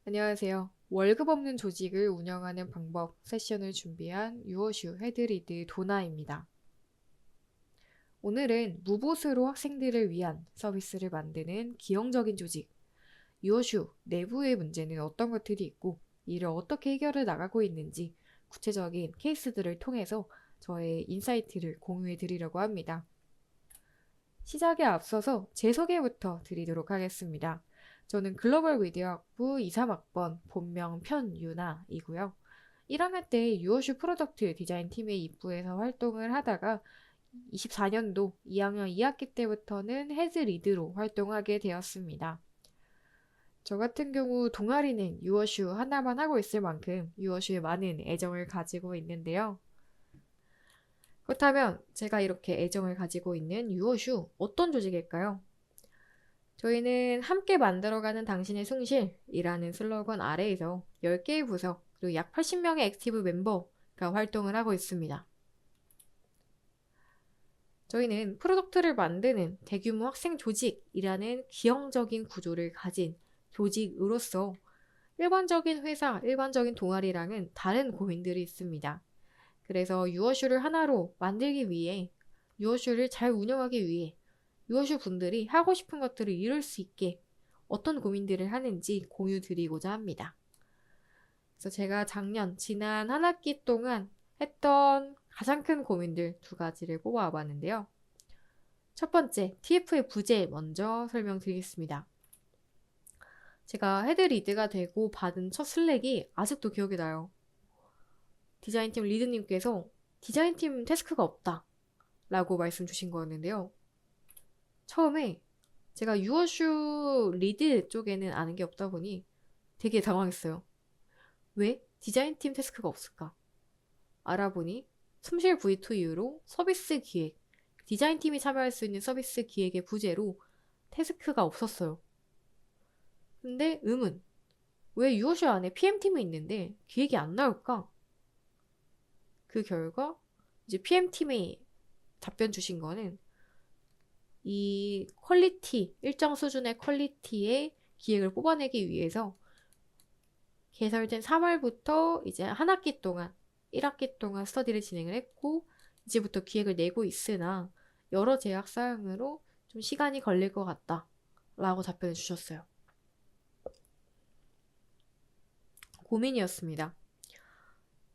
안녕하세요. 월급 없는 조직을 운영하는 방법 세션을 준비한 유어슈 헤드리드 도나입니다. 오늘은 무보수로 학생들을 위한 서비스를 만드는 기형적인 조직, 유어슈 내부의 문제는 어떤 것들이 있고 이를 어떻게 해결해 나가고 있는지 구체적인 케이스들을 통해서 저의 인사이트를 공유해 드리려고 합니다. 시작에 앞서서 제 소개부터 드리도록 하겠습니다. 저는 글로벌 미디어학부 2, 3학번 본명 편유나이고요. 1학년 때 유어슈 프로덕트 디자인 팀에 입부해서 활동을 하다가 24년도 2학년 2학기 때부터는 헤드 리드로 활동하게 되었습니다. 저 같은 경우 동아리는 유어슈 하나만 하고 있을 만큼 유어슈에 많은 애정을 가지고 있는데요. 그렇다면 제가 이렇게 애정을 가지고 있는 유어슈 어떤 조직일까요? 저희는 함께 만들어가는 당신의 숭실이라는 슬로건 아래에서 10개의 부서 그리고 약 80명의 액티브 멤버가 활동을 하고 있습니다. 저희는 프로덕트를 만드는 대규모 학생 조직이라는 기형적인 구조를 가진 조직으로서 일반적인 회사, 일반적인 동아리랑은 다른 고민들이 있습니다. 그래서 유어슈를 하나로 만들기 위해, 유어슈를 잘 운영하기 위해 유어슈 분들이 하고 싶은 것들을 이룰 수 있게 어떤 고민들을 하는지 공유 드리고자 합니다. 그래서 제가 지난 한 학기 동안 했던 가장 큰 고민들 두 가지를 뽑아와 봤는데요. 첫 번째, TF의 부재 먼저 설명드리겠습니다. 제가 헤드 리드가 되고 받은 첫 슬랙이 아직도 기억이 나요. 디자인팀 리드님께서 디자인팀 태스크가 없다 라고 말씀 주신 거였는데요. 처음에 제가 유어슈 리드 쪽에는 아는 게 없다 보니 되게 당황했어요. 왜 디자인팀 태스크가 없을까? 알아보니 숭실 V2 이후로 서비스 기획, 디자인팀이 참여할 수 있는 서비스 기획의 부재로 태스크가 없었어요. 근데 왜 유어슈 안에 PM팀이 있는데 기획이 안 나올까? 그 결과 이제 PM팀이 답변 주신 거는 이 일정 수준의 퀄리티의 기획을 뽑아내기 위해서 개설된 3월부터 이제 한 학기 동안, 1학기 동안 스터디를 진행을 했고, 이제부터 기획을 내고 있으나, 여러 제약 사항으로 좀 시간이 걸릴 것 같다. 라고 답변을 주셨어요. 고민이었습니다.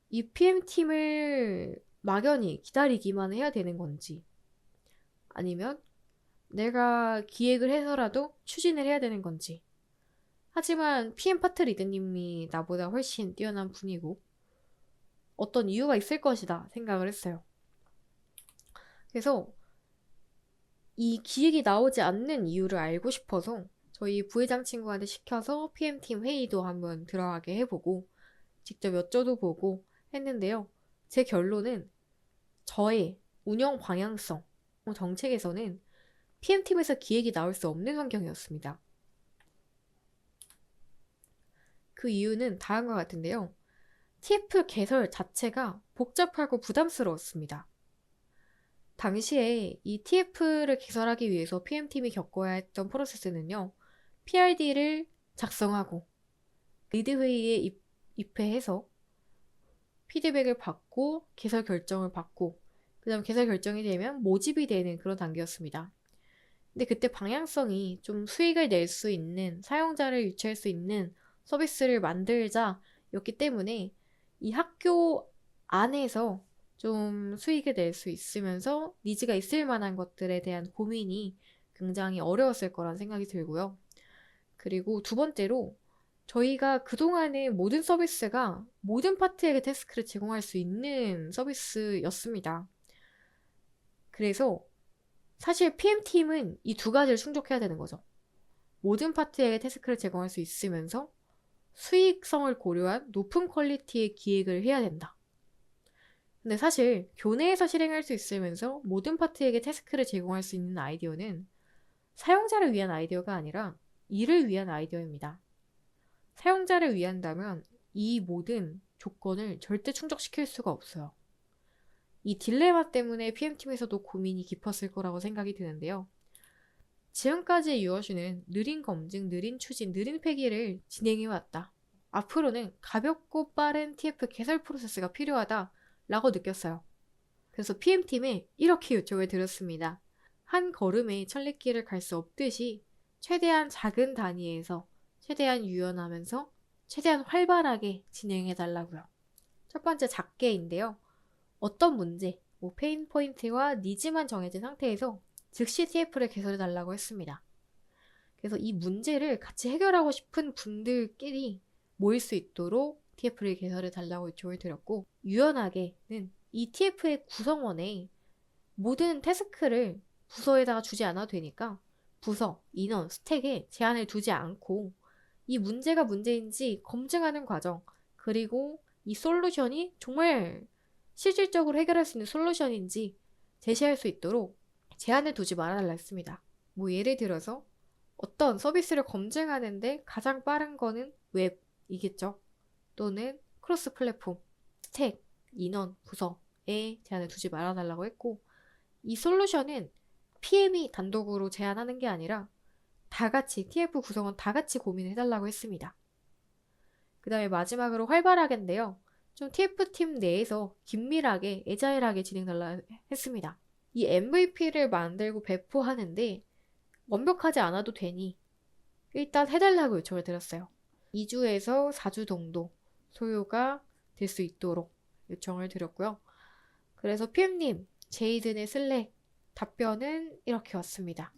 이 PM팀을 막연히 기다리기만 해야 되는 건지, 아니면 내가 기획을 해서라도 추진을 해야 되는 건지. 하지만 PM 파트 리드님이 나보다 훨씬 뛰어난 분이고 어떤 이유가 있을 것이다 생각을 했어요. 그래서 이 기획이 나오지 않는 이유를 알고 싶어서 저희 부회장 친구한테 시켜서 PM팀 회의도 한번 들어가게 해보고 직접 여쭤도 했는데요. 제 결론은 저의 운영 방향성, 정책에서는 PM팀에서 기획이 나올 수 없는 환경이었습니다. 그 이유는 다음과 같은데요. TF 개설 자체가 복잡하고 부담스러웠습니다. 당시에 이 TF를 개설하기 위해서 PM팀이 겪어야 했던 프로세스는요. PRD를 작성하고 리드회의에 입회해서 피드백을 받고 개설 결정을 받고 그 다음 개설 결정이 되면 모집이 되는 그런 단계였습니다. 근데 그때 방향성이 좀 수익을 낼 수 있는 사용자를 유치할 수 있는 서비스를 만들자였기 때문에 이 학교 안에서 좀 수익을 낼 수 있으면서 니즈가 있을 만한 것들에 대한 고민이 굉장히 어려웠을 거란 생각이 들고요. 그리고 두 번째로 저희가 그동안의 모든 서비스가 모든 파트에게 태스크를 제공할 수 있는 서비스였습니다. 그래서 사실 PM팀은 이 두 가지를 충족해야 되는 거죠. 모든 파트에게 태스크를 제공할 수 있으면서 수익성을 고려한 높은 퀄리티의 기획을 해야 된다. 근데 사실 교내에서 실행할 수 있으면서 모든 파트에게 태스크를 제공할 수 있는 아이디어는 사용자를 위한 아이디어가 아니라 일을 위한 아이디어입니다. 사용자를 위한다면 이 모든 조건을 절대 충족시킬 수가 없어요. 이 딜레마 때문에 PM팀에서도 고민이 깊었을 거라고 생각이 드는데요. 지금까지의 유어슈는 느린 검증, 느린 추진, 느린 폐기를 진행해왔다. 앞으로는 가볍고 빠른 TF 개설 프로세스가 필요하다라고 느꼈어요. 그래서 PM팀에 이렇게 요청을 드렸습니다. 한 걸음에 천리길을 갈 수 없듯이 최대한 작은 단위에서 최대한 유연하면서 최대한 활발하게 진행해달라고요. 첫 번째 작게인데요. 어떤 문제, 페인 포인트와 니즈만 정해진 상태에서 즉시 TF를 개설해달라고 했습니다. 그래서 이 문제를 같이 해결하고 싶은 분들끼리 모일 수 있도록 TF를 개설해달라고 요청을 드렸고, 유연하게는 이 TF의 구성원에 모든 태스크를 부서에다가 주지 않아도 되니까 부서, 인원, 스택에 제한을 두지 않고 이 문제가 문제인지 검증하는 과정, 그리고 이 솔루션이 정말 실질적으로 해결할 수 있는 솔루션인지 제시할 수 있도록 제한을 두지 말아달라 했습니다. 예를 들어서 어떤 서비스를 검증하는데 가장 빠른 거는 웹이겠죠. 또는 크로스 플랫폼, 스택, 인원, 부서에 제한을 두지 말아달라고 했고, 이 솔루션은 PM이 단독으로 제안하는 게 아니라 다 같이, TF 구성원 다 같이 고민을 해달라고 했습니다. 그 다음에 마지막으로 활발하게인데요. 좀 TF팀 내에서 긴밀하게, 애자일하게 진행달라 했습니다. 이 MVP를 만들고 배포하는데 완벽하지 않아도 되니 일단 해달라고 요청을 드렸어요. 2주에서 4주 정도 소요가 될 수 있도록 요청을 드렸고요. 그래서 PM님, 제이든의 슬랙 답변은 이렇게 왔습니다.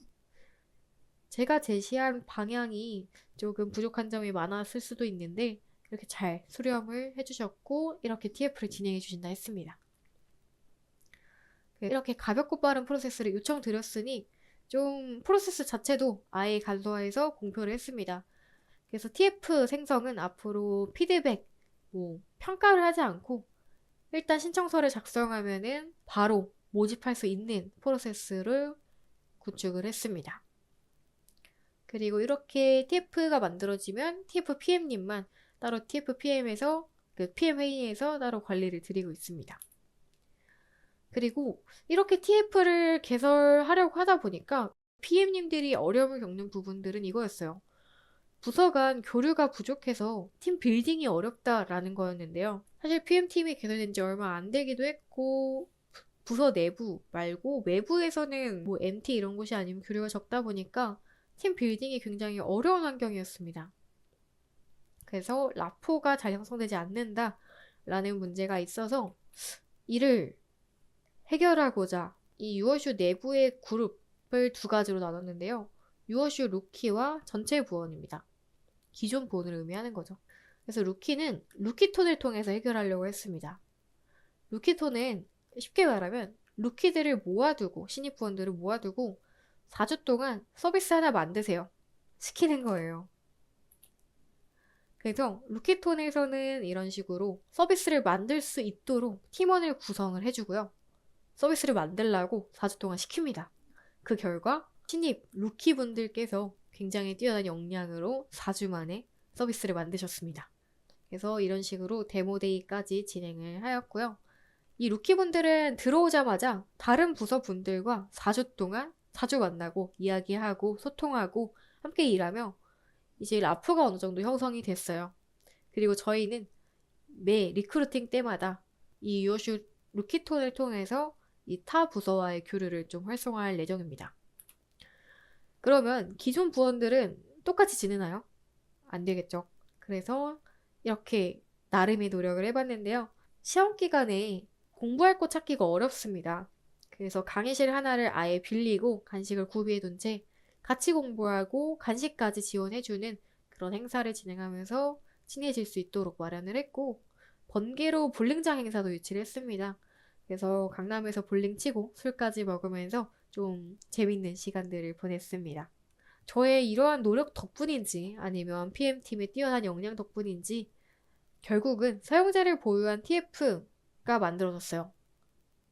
제가 제시한 방향이 조금 부족한 점이 많았을 수도 있는데 이렇게 잘 수렴을 해주셨고 이렇게 TF를 진행해 주신다 했습니다. 이렇게 가볍고 빠른 프로세스를 요청드렸으니 좀 프로세스 자체도 아예 간소화해서 공표를 했습니다. 그래서 TF 생성은 앞으로 피드백, 평가를 하지 않고 일단 신청서를 작성하면은 바로 모집할 수 있는 프로세스를 구축을 했습니다. 그리고 이렇게 TF가 만들어지면 TF PM님만 따로 TF PM에서 PM 회의에서 따로 관리를 드리고 있습니다. 그리고 이렇게 TF를 개설하려고 하다 보니까 PM님들이 어려움을 겪는 부분들은 이거였어요. 부서 간 교류가 부족해서 팀 빌딩이 어렵다라는 거였는데요. 사실 PM팀이 개설된 지 얼마 안 되기도 했고 부서 내부 말고 외부에서는 MT 이런 곳이 아니면 교류가 적다 보니까 팀 빌딩이 굉장히 어려운 환경이었습니다. 그래서 라포가 잘 형성되지 않는다라는 문제가 있어서 이를 해결하고자 이 유어슈 내부의 그룹을 두 가지로 나눴는데요. 유어슈 루키와 전체 부원입니다. 기존 부원을 의미하는 거죠. 그래서 루키는 루키톤을 통해서 해결하려고 했습니다. 루키톤은 쉽게 말하면 루키들을 모아두고 신입 부원들을 모아두고 4주 동안 서비스 하나 만드세요. 시키는 거예요. 그래서 루키톤에서는 이런 식으로 서비스를 만들 수 있도록 팀원을 구성을 해주고요. 서비스를 만들라고 4주 동안 시킵니다. 그 결과 신입 루키분들께서 굉장히 뛰어난 역량으로 4주 만에 서비스를 만드셨습니다. 그래서 이런 식으로 데모데이까지 진행을 하였고요. 이 루키분들은 들어오자마자 다른 부서분들과 4주 동안 자주 만나고 이야기하고 소통하고 함께 일하며 이제 라프가 어느 정도 형성이 됐어요. 그리고 저희는 매 리크루팅 때마다 이 유어슈 루키톤을 통해서 이 타 부서와의 교류를 좀 활성화할 예정입니다. 그러면 기존 부원들은 똑같이 지내나요? 안 되겠죠. 그래서 이렇게 나름의 노력을 해봤는데요. 시험 기간에 공부할 곳 찾기가 어렵습니다. 그래서 강의실 하나를 아예 빌리고 간식을 구비해둔 채 같이 공부하고 간식까지 지원해주는 그런 행사를 진행하면서 친해질 수 있도록 마련을 했고, 번개로 볼링장 행사도 유치를 했습니다. 그래서 강남에서 볼링 치고 술까지 먹으면서 좀 재밌는 시간들을 보냈습니다. 저의 이러한 노력 덕분인지 아니면 PM팀의 뛰어난 역량 덕분인지 결국은 사용자를 보유한 TF가 만들어졌어요.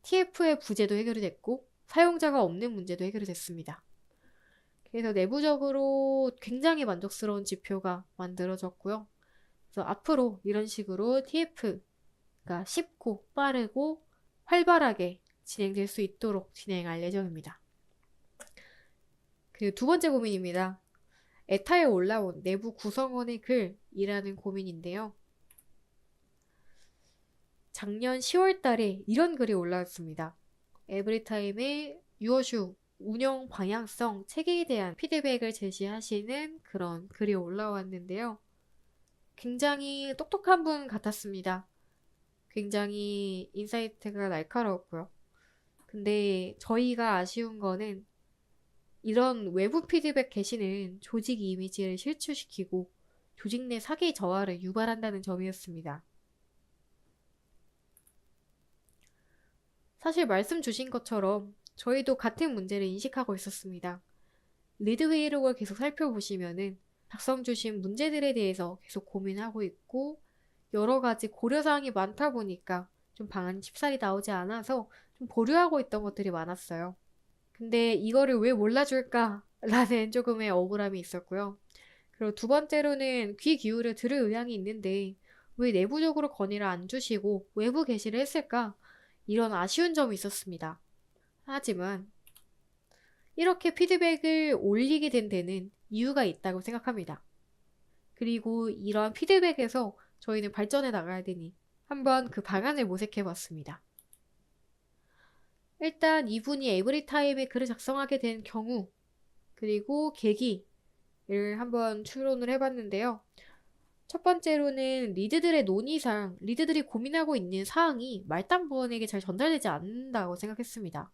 TF의 부재도 해결이 됐고 사용자가 없는 문제도 해결이 됐습니다. 그래서 내부적으로 굉장히 만족스러운 지표가 만들어졌고요. 그래서 앞으로 이런 식으로 TF가 쉽고 빠르고 활발하게 진행될 수 있도록 진행할 예정입니다. 그리고 두 번째 고민입니다. 에타에 올라온 내부 구성원의 글이라는 고민인데요. 작년 10월 달에 이런 글이 올라왔습니다. 에브리타임의 유어슈 운영 방향성 체계에 대한 피드백을 제시하시는 그런 글이 올라왔는데요. 굉장히 똑똑한 분 같았습니다. 굉장히 인사이트가 날카로웠고요. 근데 저희가 아쉬운 거는 이런 외부 피드백 게시는 조직 이미지를 실추시키고 조직 내 사기 저하를 유발한다는 점이었습니다. 사실 말씀 주신 것처럼 저희도 같은 문제를 인식하고 있었습니다. 리드 회의록을 계속 살펴보시면은 작성 주신 문제들에 대해서 계속 고민하고 있고 여러 가지 고려사항이 많다 보니까 좀 방안이 쉽사리 나오지 않아서 좀 보류하고 있던 것들이 많았어요. 근데 이거를 왜 몰라줄까? 라는 조금의 억울함이 있었고요. 그리고 두 번째로는 귀 기울여 들을 의향이 있는데 왜 내부적으로 건의를 안 주시고 외부 게시를 했을까? 이런 아쉬운 점이 있었습니다. 하지만 이렇게 피드백을 올리게 된 데는 이유가 있다고 생각합니다. 그리고 이러한 피드백에서 저희는 발전해 나가야 되니 한번 그 방안을 모색해 봤습니다. 일단 이분이 에브리타임에 글을 작성하게 된 경우 그리고 계기를 한번 추론을 해봤는데요. 첫 번째로는 리드들의 논의상 리드들이 고민하고 있는 사항이 말단부원에게 잘 전달되지 않는다고 생각했습니다.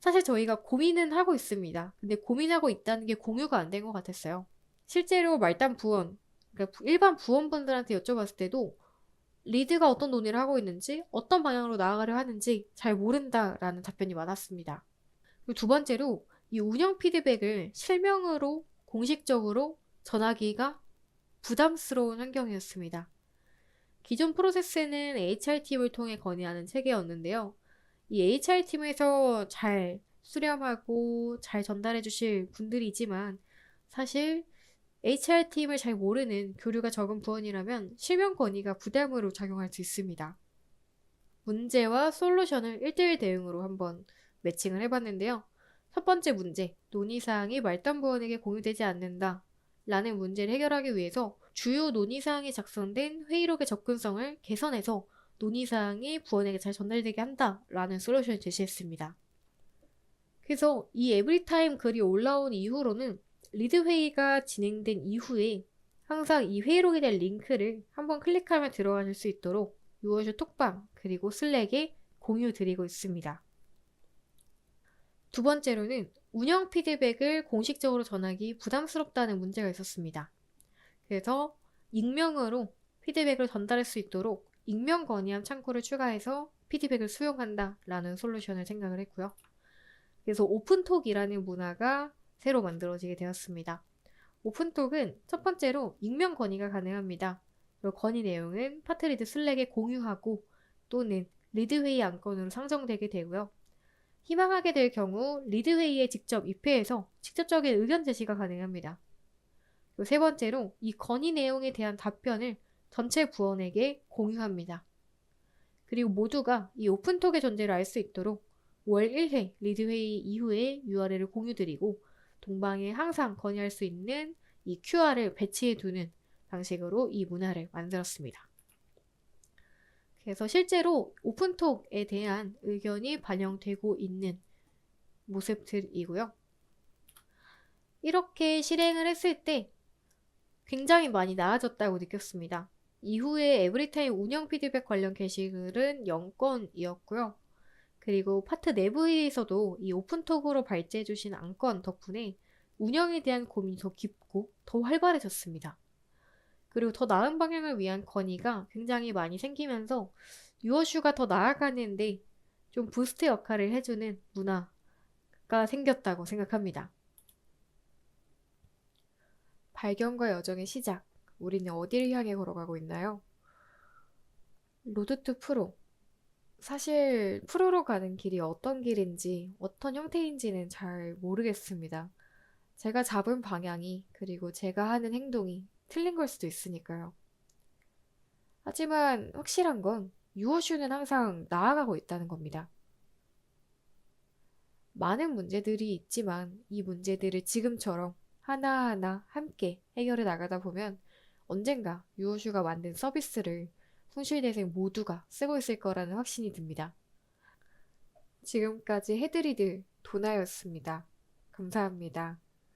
사실 저희가 고민은 하고 있습니다. 근데 고민하고 있다는 게 공유가 안 된 것 같았어요. 실제로 말단 부원, 그러니까 일반 부원분들한테 여쭤봤을 때도 리드가 어떤 논의를 하고 있는지, 어떤 방향으로 나아가려 하는지 잘 모른다라는 답변이 많았습니다. 그리고 두 번째로 이 운영 피드백을 실명으로 공식적으로 전하기가 부담스러운 환경이었습니다. 기존 프로세스는 HR팀을 통해 건의하는 체계였는데요. 이 HR팀에서 잘 수렴하고 잘 전달해 주실 분들이지만 사실 HR팀을 잘 모르는 교류가 적은 부원이라면 실명 건의가 부담으로 작용할 수 있습니다. 문제와 솔루션을 1대1 대응으로 한번 매칭을 해봤는데요. 첫 번째 문제, 논의사항이 말단 부원에게 공유되지 않는다 라는 문제를 해결하기 위해서 주요 논의사항이 작성된 회의록의 접근성을 개선해서 논의사항이 부원에게 잘 전달되게 한다라는 솔루션을 제시했습니다. 그래서 이 에브리타임 글이 올라온 이후로는 리드 회의가 진행된 이후에 항상 이 회의록에 대한 링크를 한번 클릭하면 들어가실 수 있도록 유어쇼 톡방 그리고 슬랙에 공유 드리고 있습니다. 두 번째로는 운영 피드백을 공식적으로 전하기 부담스럽다는 문제가 있었습니다. 그래서 익명으로 피드백을 전달할 수 있도록 익명 건의함 창구를 추가해서 피드백을 수용한다 라는 솔루션을 생각을 했고요. 그래서 오픈톡이라는 문화가 새로 만들어지게 되었습니다. 오픈톡은 첫 번째로 익명 건의가 가능합니다. 그리고 건의 내용은 파트리드 슬랙에 공유하고 또는 리드회의 안건으로 상정되게 되고요. 희망하게 될 경우 리드회의에 직접 입회해서 직접적인 의견 제시가 가능합니다. 그리고 세 번째로 이 건의 내용에 대한 답변을 전체 부원에게 공유합니다. 그리고 모두가 이 오픈톡의 존재를 알 수 있도록 월 1회 리드회의 이후에 URL을 공유드리고 동방에 항상 건의할 수 있는 이 QR을 배치해 두는 방식으로 이 문화를 만들었습니다. 그래서 실제로 오픈톡에 대한 의견이 반영되고 있는 모습들이고요. 이렇게 실행을 했을 때 굉장히 많이 나아졌다고 느꼈습니다. 이후에 에브리타임 운영 피드백 관련 게시글은 0건이었고요. 그리고 파트 내부에서도 이 오픈톡으로 발제해주신 안건 덕분에 운영에 대한 고민이 더 깊고 더 활발해졌습니다. 그리고 더 나은 방향을 위한 건의가 굉장히 많이 생기면서 유어슈가 더 나아가는데 좀 부스트 역할을 해주는 문화가 생겼다고 생각합니다. 발견과 여정의 시작. 우리는 어디를 향해 걸어가고 있나요? 로드 투 프로. 사실 프로로 가는 길이 어떤 길인지 어떤 형태인지는 잘 모르겠습니다. 제가 잡은 방향이 그리고 제가 하는 행동이 틀린 걸 수도 있으니까요. 하지만 확실한 건 유어슈는 항상 나아가고 있다는 겁니다. 많은 문제들이 있지만 이 문제들을 지금처럼 하나하나 함께 해결해 나가다 보면 언젠가 유호슈가 만든 서비스를 순실대생 모두가 쓰고 있을 거라는 확신이 듭니다. 지금까지 해드리들 도나였습니다. 감사합니다.